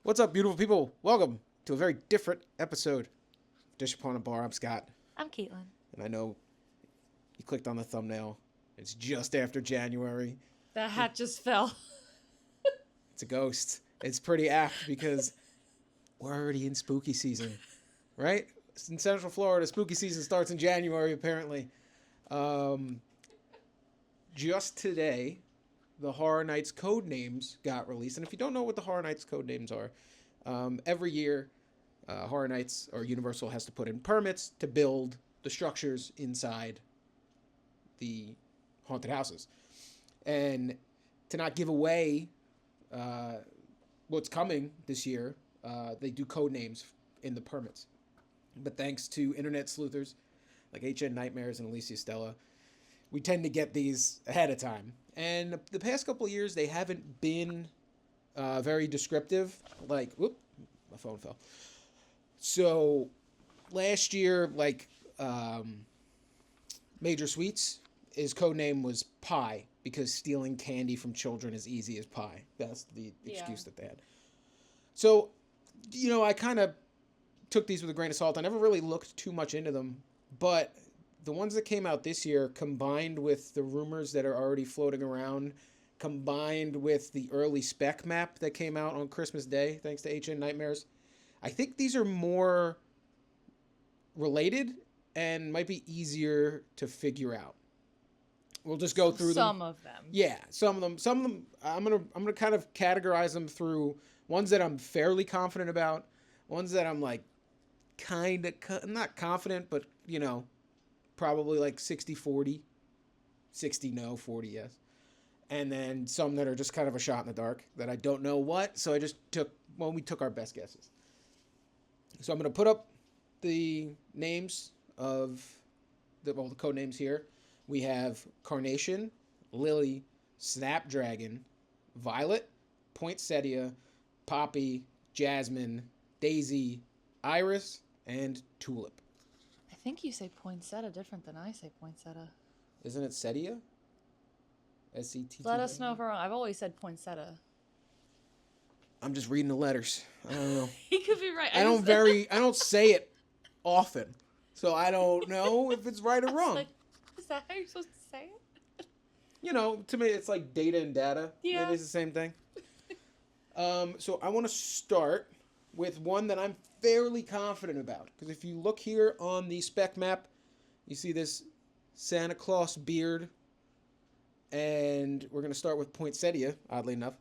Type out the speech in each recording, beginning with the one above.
What's up, beautiful people? Welcome to a very different episode of Dish Upon a Bar. I'm Scott, I'm Caitlin. and I know you clicked on the thumbnail. It's just after January. That hat just fell. It's a ghost. It's pretty apt because we're already in spooky season, right? In Central Florida, spooky season starts in January, apparently. Um, just today, the Horror Nights code names got released. And if you don't know what the Horror Nights code names are, every year, Horror Nights or Universal has to put in permits to build the structures inside the haunted houses. And to not give away what's coming this year, they do code names in the permits. But thanks to internet sleuthers like HHN Nightmares and Alicia Stella, we tend to get these ahead of time. And the past couple of years, they haven't been very descriptive. Like, whoop, my phone fell. So last year, Major Sweets, his code name was Pie because stealing candy from children is easy as pie. That's the excuse that they had. So, I kind of took these with a grain of salt. I never really looked too much into them, but the ones that came out this year, combined with the rumors that are already floating around, combined with the early spec map that came out on Christmas Day, thanks to HN Nightmares, I think these are more related and might be easier to figure out. We'll just go through them. Some of them. Yeah, some of them. I'm gonna kind of categorize them through ones that I'm fairly confident about, ones that I'm like kind of not confident, but probably like 60-40. 60 no, 40 yes. And then some that are just kind of a shot in the dark that I don't know what. So I just we took our best guesses. So I'm going to put up the names of the code names here. We have Carnation, Lily, Snapdragon, Violet, Poinsettia, Poppy, Jasmine, Daisy, Iris, and Tulip. I think you say poinsettia different than I say poinsettia. Isn't it Setia? S-E-T-T-A? Let us know if we're wrong. I've always said poinsettia. I'm just reading the letters. I don't know. He could be right. I don't say it often, so I don't know if it's right or wrong. Like, is that how you're supposed to say it? To me, it's like data and data. Yeah. Maybe it's the same thing. So I want to start with one that I'm fairly confident about. Because if you look here on the spec map, you see this Santa Claus beard. And we're going to start with Poinsettia, oddly enough.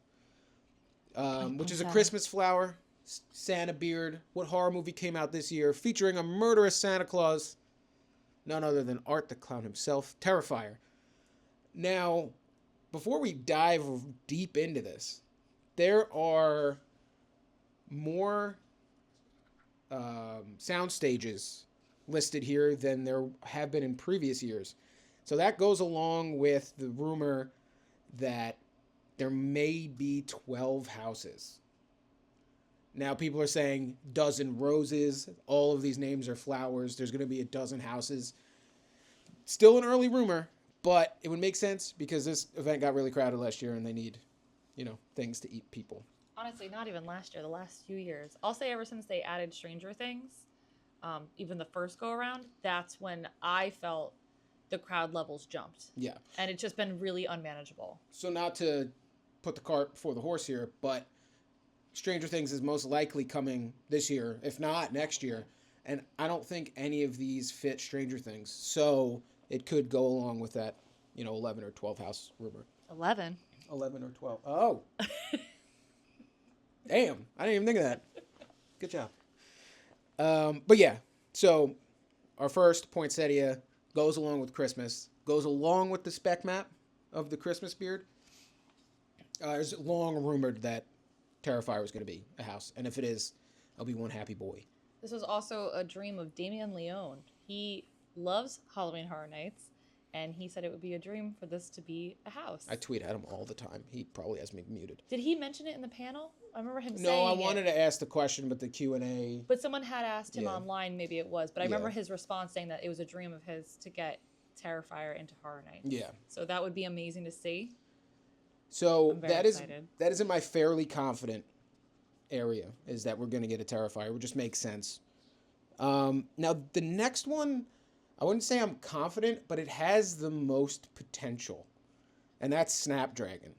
Which is a Christmas flower, Santa beard. What horror movie came out this year featuring a murderous Santa Claus? None other than Art the Clown himself, Terrifier. Now, before we dive deep into this, there are more sound stages listed here than there have been in previous years. So that goes along with the rumor that there may be 12 houses. Now people are saying dozen roses. All of these names are flowers. There's going to be a dozen houses. Still an early rumor, but it would make sense because this event got really crowded last year and they need, things to eat people. Honestly, not even last year, the last few years. I'll say ever since they added Stranger Things, even the first go around, that's when I felt the crowd levels jumped. Yeah. And it's just been really unmanageable. So not to put the cart before the horse here, but Stranger Things is most likely coming this year, if not next year. And I don't think any of these fit Stranger Things. So it could go along with that, 11 or 12 house rumor. 11? 11 or 12. Oh. Damn. I didn't even think of that. Good job. But yeah, so our first Poinsettia goes along with Christmas, goes along with the spec map of the Christmas beard. It's long rumored that Terrifier was going to be a house. And if it is, I'll be one happy boy. This was also a dream of Damien Leone. He loves Halloween Horror Nights, and he said it would be a dream for this to be a house. I tweet at him all the time. He probably has me muted. Did he mention it in the panel? I remember him saying No, I wanted to ask the question, but the Q&A... But someone had asked him online, maybe it was. But I remember his response saying that it was a dream of his to get Terrifier into Horror Nights. Yeah. So that would be amazing to see. So I'm very excited. that is in my fairly confident area is that we're going to get a Terrifier. It would just make sense. Now, the next one, I wouldn't say I'm confident, but it has the most potential, and that's Snapdragon.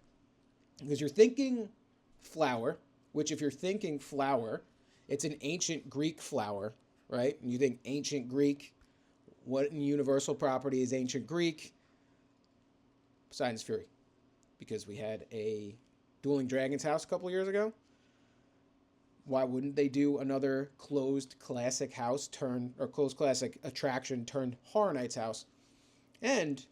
Because you're thinking flower, which if you're thinking flower, it's an ancient Greek flower, right? And you think ancient Greek, what universal property is ancient Greek? Poseidon's Fury. Because we had a Dueling Dragons house a couple years ago. Why wouldn't they do another closed classic house closed classic attraction turned Horror Nights house? And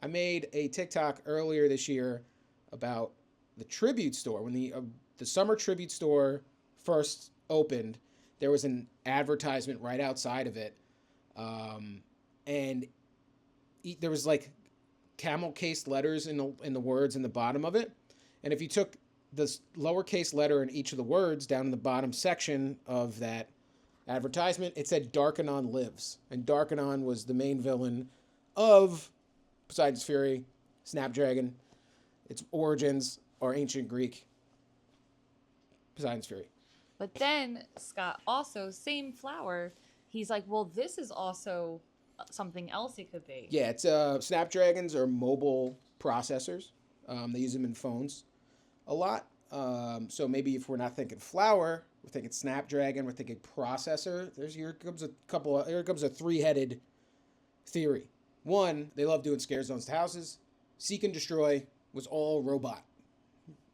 I made a TikTok earlier this year about the tribute store. When the summer tribute store first opened, there was an advertisement right outside of it. And there was like camel case letters in the words in the bottom of it. And if you took the lowercase letter in each of the words down in the bottom section of that advertisement, it said Darkanon lives. And Darkanon was the main villain of Poseidon's Fury, Snapdragon. Its origins are ancient Greek. Poseidon's Fury. But then Scott also, same flower, he's like, well, this is also something else it could be. Yeah, it's Snapdragons are mobile processors. They use them in phones a lot. So maybe if we're not thinking flower, we're thinking Snapdragon, we're thinking processor. Here comes a three-headed theory. One, they love doing scare zones to houses. Seek and Destroy was all robot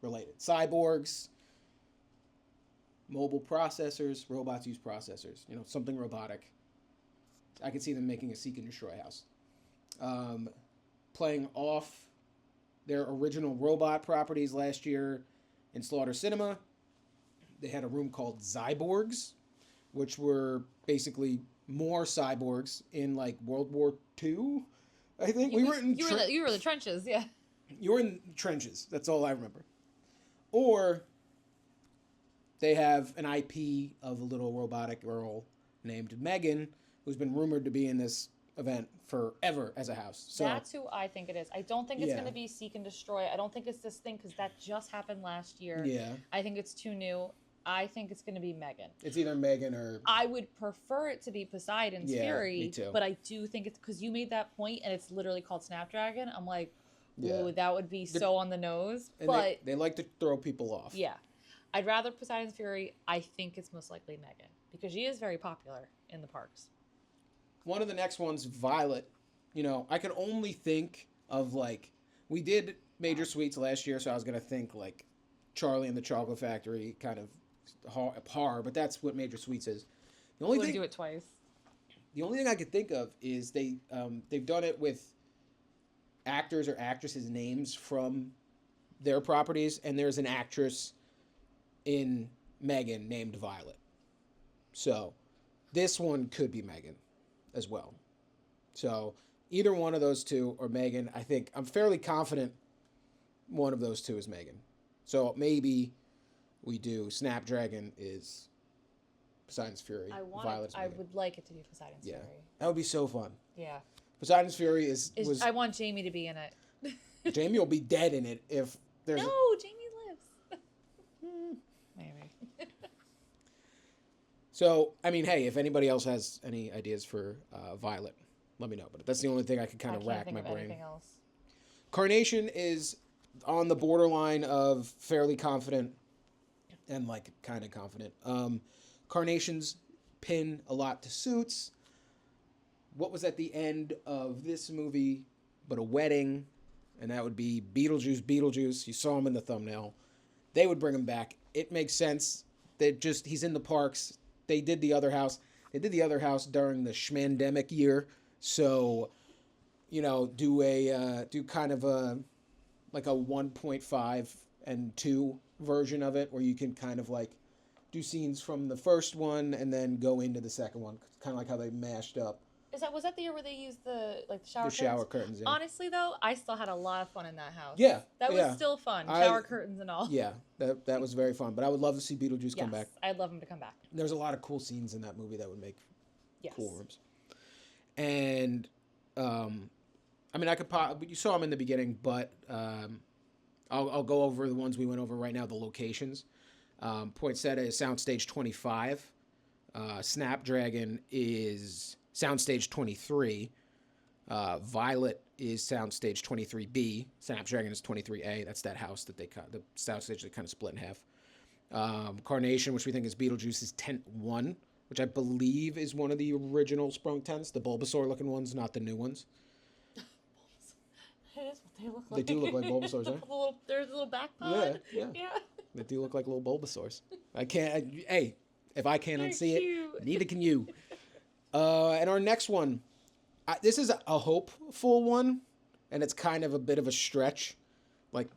related. Cyborgs, mobile processors, robots use processors. Something robotic. I could see them making a Seek and Destroy house. Playing off their original robot properties last year in Slaughter Cinema, they had a room called Zyborgs, which were basically more cyborgs in like World War II, I think. You were in the trenches, yeah. You were in trenches. That's all I remember. Or they have an IP of a little robotic girl named Megan, who's been rumored to be in this event forever as a house. So that's who I think it is. I don't think it's going to be Seek and Destroy. I don't think it's this thing because that just happened last year. Yeah. I think it's too new. I think it's going to be Megan. It's either Megan or... I would prefer it to be Poseidon's Fury. Me too. But I do think it's... Because you made that point and it's literally called Snapdragon. I'm like, ooh, that would be so on the nose. But they like to throw people off. Yeah. I'd rather Poseidon's Fury. I think it's most likely Megan. Because she is very popular in the parks. One of the next ones, Violet. I could only think of like... We did Major Sweets last year, so I was going to think like Charlie and the Chocolate Factory kind of horror, but that's what Major Sweets is. The only thing do it twice. The only thing I could think of is they've done it with actors or actresses' names from their properties, and there's an actress in Megan named Violet. So this one could be Megan as well. So either one of those two or Megan, I think I'm fairly confident one of those two is Megan. So maybe we do Snapdragon is Poseidon's Fury. I would like it to be Poseidon's Fury. That would be so fun. Yeah. Poseidon's Fury I want Jamie to be in it. Jamie will be dead in it if there's... No, Jamie lives. Maybe. So, I mean, hey, if anybody else has any ideas for Violet, let me know. But that's the only thing I can kind of rack my brain. Anything else. Carnation is on the borderline of fairly confident and like kind of confident. Carnations pin a lot to Suits. What was at the end of this movie but a wedding? And that would be Beetlejuice. You saw him in the thumbnail. They would bring him back. It makes sense. He's in the parks. They did the other house. They did the other house during the Schmandemic year. So, do kind of like a 1.5 and 2 version of it where you can kind of like do scenes from the first one and then go into the second one. Kind of like how they mashed up. Was that the year where they used the shower curtains? The shower curtains, yeah. Honestly, though, I still had a lot of fun in that house. Yeah. That was still fun. Shower curtains and all. Yeah, that was very fun. But I would love to see Beetlejuice come back. I'd love him to come back. There's a lot of cool scenes in that movie that would make cool rooms. And, I mean, you saw him in the beginning, but I'll go over the ones we went over right now, the locations. Poinsettia is soundstage 25. Snapdragon is soundstage 23. Violet is soundstage 23B. Snapdragon is 23A. That's that house that the soundstage they kind of split in half. Carnation, which we think is Beetlejuice, is tent 1, which I believe is one of the original Sprung tents, the Bulbasaur looking ones, not the new ones. That is what they look They like. do look like Bulbasaurs, huh? There's a little back pod. Yeah. They do look like little Bulbasaurs. Hey, if I can't unsee it, neither can you. And our next one, this is a hopeful one, and it's kind of a bit of a stretch, like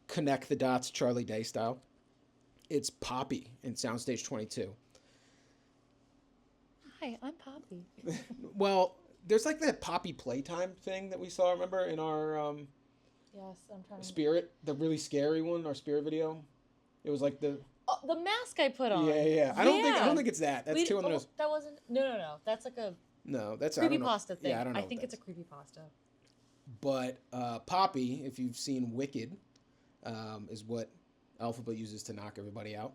connect the dots Charlie Day style. It's Poppy in Soundstage 22. Hi, I'm Poppy. Well, there's like that Poppy playtime thing that we saw, remember, in our Yes, I'm trying to... Spirit, the really scary one, our Spirit video. It was like the mask I put on. Yeah. I don't think it's that. That's too on the nose. That wasn't... No. That's like a... No, that's creepypasta thing. Yeah, I don't know. I think it's a creepypasta. But Poppy, if you've seen Wicked, is what Elphaba uses to knock everybody out.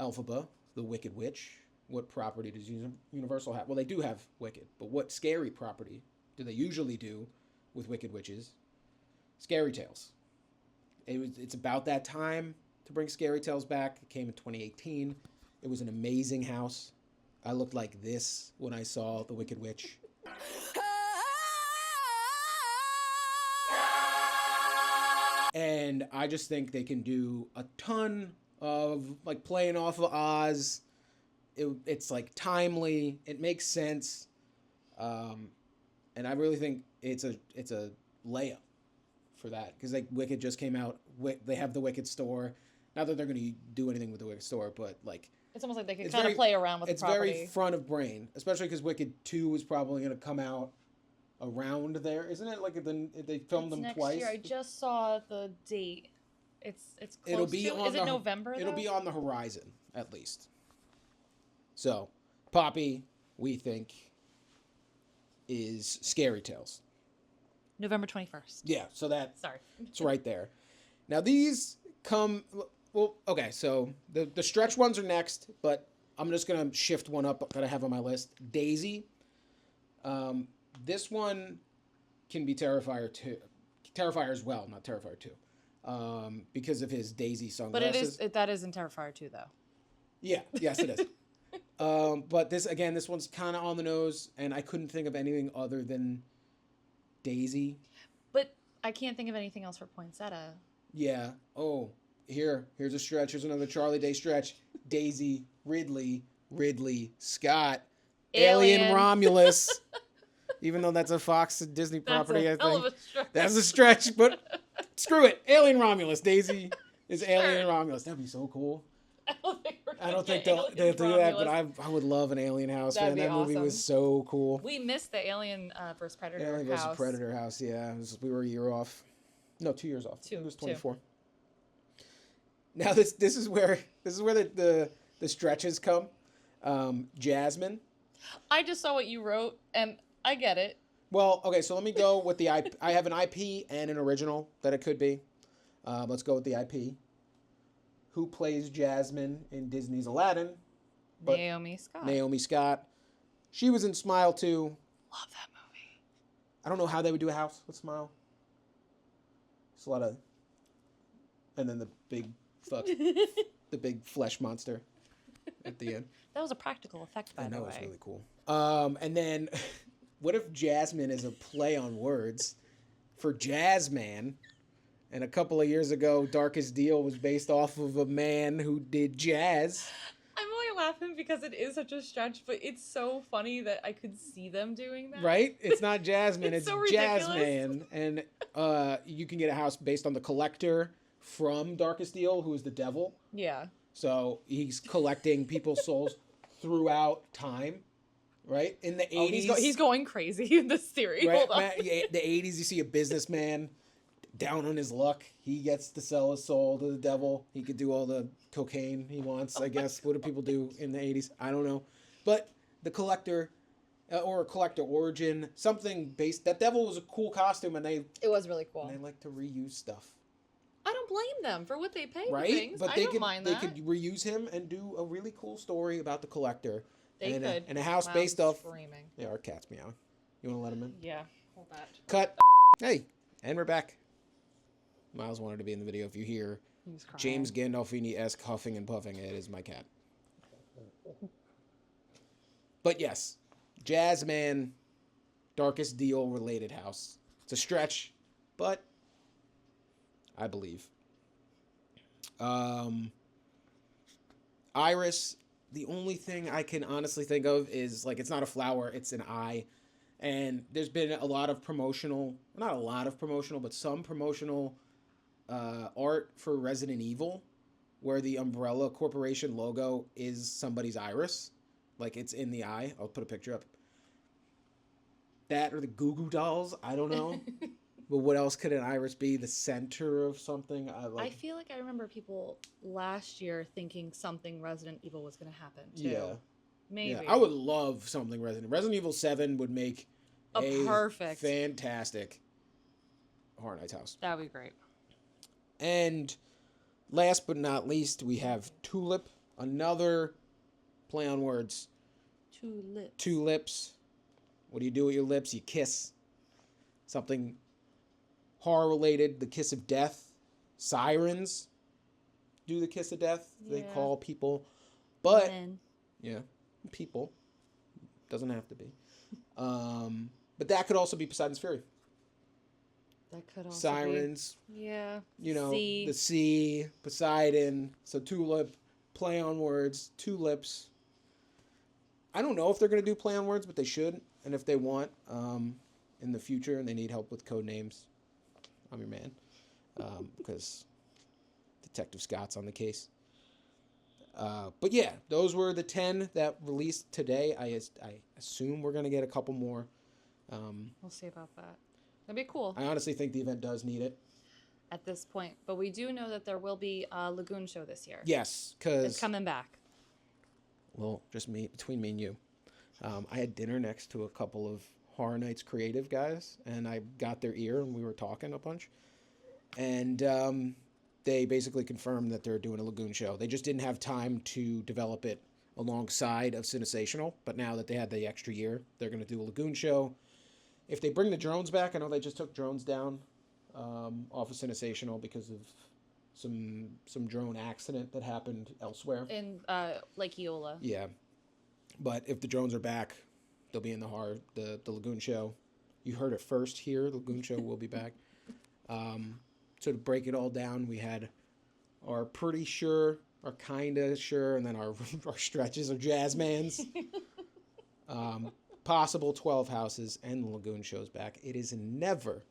Elphaba, the Wicked Witch. What property does Universal have? Well, they do have Wicked, but what scary property do they usually do with Wicked Witches? Scary Tales. It's about that time to bring Scary Tales back. It came in 2018. It was an amazing house. I looked like this when I saw the Wicked Witch. And I just think they can do a ton of like playing off of Oz. It's like timely. It makes sense. And I really think it's a layup for that, because like Wicked just came out. They have the Wicked store. Not that they're going to do anything with the Wicked store, but like it's almost like they can kind of play around with the property. It's very front of brain, especially because Wicked 2 is probably going to come out around there, isn't it? Like they filmed them next twice. Year. I just saw the date. It's close. It'll be to. Is it November? It'll be on the horizon at least. So, Poppy, we think, is Scary Tales. November 21st. Yeah, so Sorry. It's right there. Now these come... Well, okay, so the stretch ones are next, but I'm just going to shift one up that I have on my list. Daisy. This one can be Terrifier 2. Terrifier as well, not Terrifier 2. Because of his Daisy sunglasses. But that is in Terrifier 2, though. Yeah, yes, it is. But this one's kind of on the nose, and I couldn't think of anything other than Daisy. But I can't think of anything else for Poinsettia. Yeah. Oh, here's a stretch. Here's another Charlie Day stretch. Daisy, Ridley, Scott, Alien Romulus. Even though that's a Fox Disney property, I think. That's a stretch, but screw it. Alien Romulus. Daisy is Alien Romulus. That'd be so cool. I don't think they'll do that, but I would love an Alien house, man. That movie was so cool. We missed the Alien vs. Predator Alien vs. Predator house, yeah. We were a year off. No, 2 years off. It was 24. Now this is where the stretches come. Jasmine. I just saw what you wrote, and I get it. Well, okay, so let me go with the IP. I have an IP and an original that it could be. Let's go with the IP. Who plays Jasmine in Disney's Aladdin? Naomi Scott. She was in Smile 2. Love that movie. I don't know how they would do a house with Smile. It's a lot of... And then the big flesh monster at the end. That was a practical effect, by the way. I know, it's really cool. And then, what if Jasmine is a play on words for Jazzman? And a couple of years ago, Darkest Deal was based off of a man who did jazz. I'm only laughing because it is such a stretch, but it's so funny that I could see them doing that. Right? It's not Jasmine, it's so Jazzman. And you can get a house based on the collector from Darkest Deal, who is the devil. Yeah. So he's collecting people's souls throughout time, right? In the 80s. He's going crazy in this theory. Right? Hold on. The 80s, you see a businessman down on his luck. He gets to sell his soul to the devil. He could do all the cocaine he wants, I guess. What do people do in the 80s? I don't know. But the collector, or a collector origin, something based... That devil was a cool costume, and it was really cool. And they like to reuse stuff. I don't blame them for what they pay for right? things. But I they don't could mind they that. could reuse him and do a really cool story about the collector. They and could. And a house Wow, based I'm off. screaming. Yeah, our cat's meowing. You want to let him in? Yeah, hold that. Cut. Hey, and we're back. Miles wanted to be in the video. If you hear James Gandolfini-esque huffing and puffing, it is my cat. But yes, Jasmine, Darkest Deal related house. It's a stretch, but I believe. Iris, the only thing I can honestly think of is, like, it's not a flower, it's an eye. And there's been a lot of promotional, not a lot of promotional, but some promotional art for Resident Evil where the Umbrella Corporation logo is somebody's iris. Like, it's in the eye. I'll put a picture up. That or the Goo Goo Dolls. I don't know. But what else could an iris be? The center of something? I feel like I remember people last year thinking something Resident Evil was going to happen too. Yeah. Maybe. Yeah. I would love something Resident Evil 7 would make a perfect, fantastic Horror Nights house. That would be great. And last but not least, we have Tulip. Another play on words. Two lips. What do you do with your lips? You kiss. Something horror related. The kiss of death. Sirens do the kiss of death. Yeah. They call people. But Men. yeah, people. Doesn't have to be. But that could also be Poseidon's Fury. That could also Sirens. be. Yeah. You know, sea. the sea, Poseidon. So tulip, play on words, two lips. I don't know if they're going to do play on words, but they should. And if they want in the future and they need help with code names, I'm your man. Because Detective Scott's on the case. But yeah, those were the 10 that released today. I assume we're going to get a couple more. We'll see about that. That'd be cool. I honestly think the event does need it. At this point. But we do know that there will be a Lagoon show this year. Yes, because... It's coming back. Well, just between me and you. I had dinner next to a couple of Horror Nights creative guys, and I got their ear, and we were talking a bunch. And they basically confirmed that they're doing a Lagoon show. They just didn't have time to develop it alongside of Cinesational, but now that they had the extra year, they're going to do a Lagoon show. If they bring the drones back, I know they just took drones down off of Cinesational because of some drone accident that happened elsewhere. In Lake Eola. Yeah. But if the drones are back, they'll be in the Lagoon show. You heard it first here. The Lagoon show will be back. So to break it all down, we had our pretty sure, our kinda sure, and then our stretches of Jasmines. Possible 12 houses and the Lagoon show's back. It is never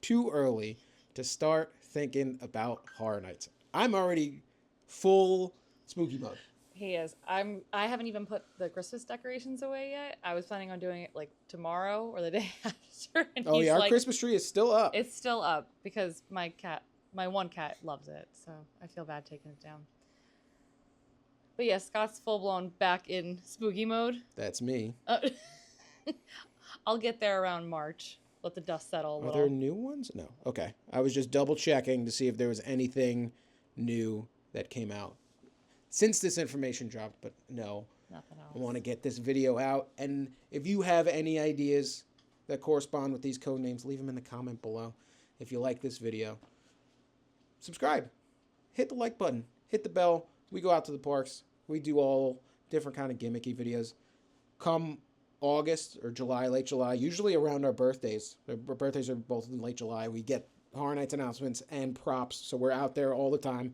too early to start thinking about Horror Nights. I'm already full spooky mode. He is. I haven't even put the Christmas decorations away yet. I was planning on doing it like tomorrow or the day after. And oh yeah, our Christmas tree is still up. It's still up because my one cat loves it, so I feel bad taking it down. But yeah, Scott's full blown back in spooky mode. That's me. I'll get there around March. Let the dust settle a little. Are there new ones? No. Okay. I was just double checking to see if there was anything new that came out since this information dropped, but no. Nothing else. I want to get this video out. And if you have any ideas that correspond with these code names, leave them in the comment below. If you like this video, subscribe. Hit the like button. Hit the bell. We go out to the parks. We do all different kind of gimmicky videos. Come August or July, late July, usually around our birthdays. Our birthdays are both in late July. We get Horror Nights announcements and props, so we're out there all the time.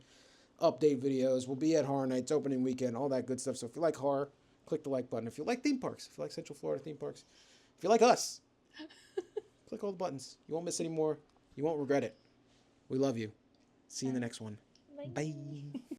Update videos. We'll be at Horror Nights opening weekend, all that good stuff. So if you like horror, click the like button. If you like theme parks, if you like Central Florida theme parks, if you like us, click all the buttons. You won't miss any more. You won't regret it. We love you. See you in the next one. Bye.